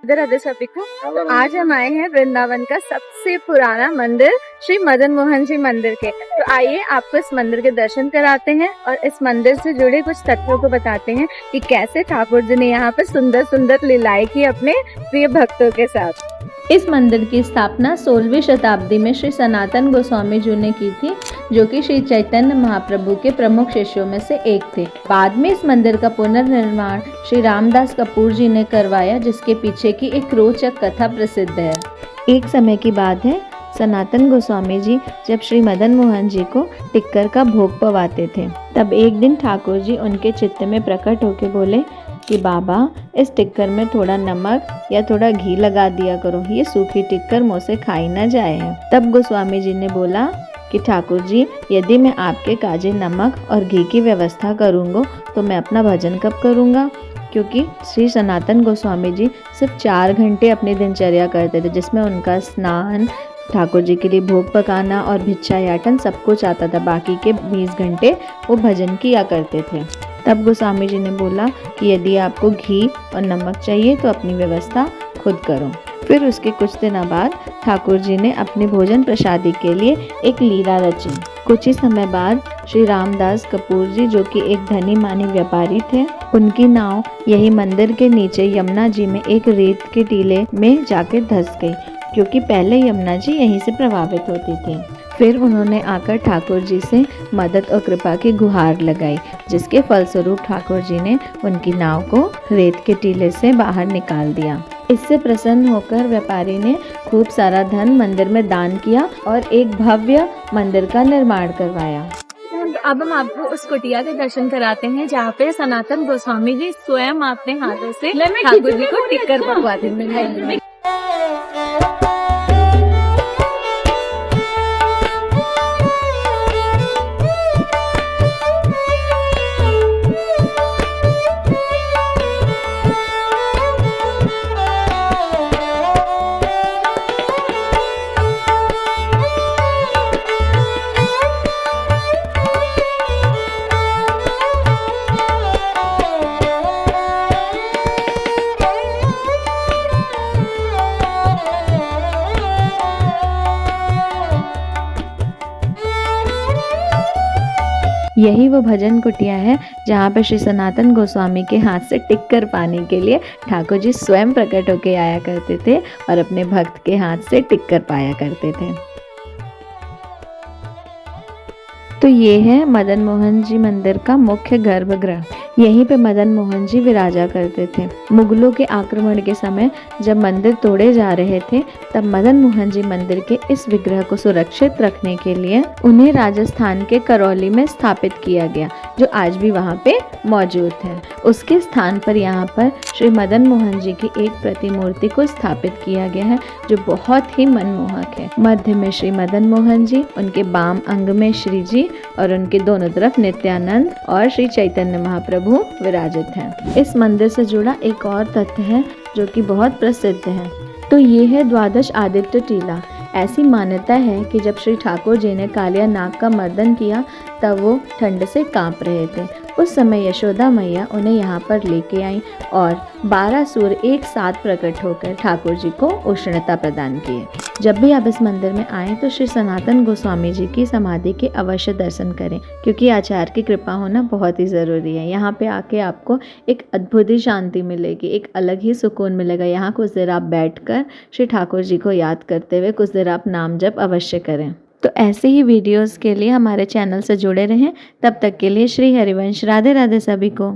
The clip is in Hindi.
राधे राधे सभी को। तो आज हम आए हैं वृंदावन का सबसे पुराना मंदिर श्री मदन मोहन जी मंदिर के। तो आइए आपको इस मंदिर के दर्शन कराते हैं और इस मंदिर से जुड़े कुछ तथ्यों को बताते हैं कि कैसे ठाकुर जी ने यहाँ पर सुंदर सुंदर लीलाएं की अपने प्रिय भक्तों के साथ। इस मंदिर की स्थापना 16वीं शताब्दी में श्री सनातन गोस्वामी जी ने की थी, जो कि श्री चैतन्य महाप्रभु के प्रमुख शिष्यों में से एक थे। बाद में इस मंदिर का पुनर्निर्माण श्री रामदास कपूर जी ने करवाया, जिसके पीछे की एक रोचक कथा प्रसिद्ध है। एक समय की बात है, सनातन गोस्वामी जी जब श्री मदन मोहन जी को टिक्कर का भोग पवाते थे, तब एक दिन ठाकुर जी उनके चित्त में प्रकट होकर बोले कि बाबा, इस टिक्कर में थोड़ा नमक या थोड़ा घी लगा दिया करो, ये सूखी टिक्कर मुँह से खाई न जाए है। तब गोस्वामी जी ने बोला कि ठाकुर जी, यदि मैं आपके काजे नमक और घी की व्यवस्था करूँगा तो मैं अपना भजन कब करूँगा? क्योंकि श्री सनातन गोस्वामी जी सिर्फ 4 घंटे अपनी दिनचर्या करते थे, जिसमें उनका स्नान, ठाकुर जी के लिए भोग पकाना और भिक्षा याटन सब कुछ आता था। बाकी के 20 घंटे वो भजन किया करते थे। तब गोस्वामी जी ने बोला कि यदि आपको घी और नमक चाहिए तो अपनी व्यवस्था खुद करो। फिर उसके कुछ दिनों बाद ठाकुर जी ने अपने भोजन प्रसादी के लिए एक लीला रची। कुछ ही समय बाद श्री रामदास कपूर जी, जो कि एक धनी मानी व्यापारी थे, उनकी नाव यही मंदिर के नीचे यमुना जी में एक रेत के टीले में जाकर धंस गई, क्योंकि पहले यमुना जी यहीं से प्रभावित होती थी। फिर उन्होंने आकर ठाकुर जी से मदद और कृपा की गुहार लगाई, जिसके फलस्वरूप ठाकुर जी ने उनकी नाव को रेत के टीले से बाहर निकाल दिया। इससे प्रसन्न होकर व्यापारी ने खूब सारा धन मंदिर में दान किया और एक भव्य मंदिर का निर्माण करवाया। अब हम आपको उस कुटिया के दर्शन कराते हैं, जहाँ पे सनातन गोस्वामी जी स्वयं अपने हाथों से ठाकुर जी को टिक्कर पकवाते हैं। यही वो भजन कुटिया है जहाँ पर श्री सनातन गोस्वामी के हाथ से टिक्कर पाने के लिए ठाकुर जी स्वयं प्रकट होके आया करते थे और अपने भक्त के हाथ से टिक्कर पाया करते थे। तो ये है मदन मोहन जी मंदिर का मुख्य गर्भगृह। यहीं पे मदन मोहन जी विराजा करते थे। मुगलों के आक्रमण के समय जब मंदिर तोड़े जा रहे थे, तब मदन मोहन जी मंदिर के इस विग्रह को सुरक्षित रखने के लिए उन्हें राजस्थान के करौली में स्थापित किया गया, जो आज भी वहाँ पे मौजूद है। उसके स्थान पर यहाँ पर श्री मदन मोहन जी की एक प्रतिमूर्ति को स्थापित किया गया है, जो बहुत ही मनमोहक है। मध्य में श्री मदन मोहन जी, उनके बाम अंग में श्री जी और उनके दोनों तरफ नित्यानंद और श्री चैतन्य महाप्रभु विराजित हैं। इस मंदिर से जुड़ा एक और तथ्य है जो कि बहुत प्रसिद्ध है। तो ये है द्वादश आदित्य टीला। ऐसी मान्यता है कि जब श्री ठाकुर जी ने कालिया नाग का मर्दन किया, तब वो ठंड से कांप रहे थे। उस समय यशोदा मैया उन्हें यहाँ पर लेके आई और 12 सूर्य एक साथ प्रकट होकर ठाकुर जी को उष्णता प्रदान किए। जब भी आप इस मंदिर में आएं तो श्री सनातन गोस्वामी जी की समाधि के अवश्य दर्शन करें, क्योंकि आचार्य की कृपा होना बहुत ही ज़रूरी है। यहाँ पे आके आपको एक अद्भुत ही शांति मिलेगी, एक अलग ही सुकून मिलेगा। यहाँ कुछ देर आप बैठकर श्री ठाकुर जी को याद करते हुए कुछ देर आप नाम जप अवश्य करें। तो ऐसे ही वीडियोस के लिए हमारे चैनल से जुड़े रहें। तब तक के लिए श्री हरिवंश। राधे राधे सभी को।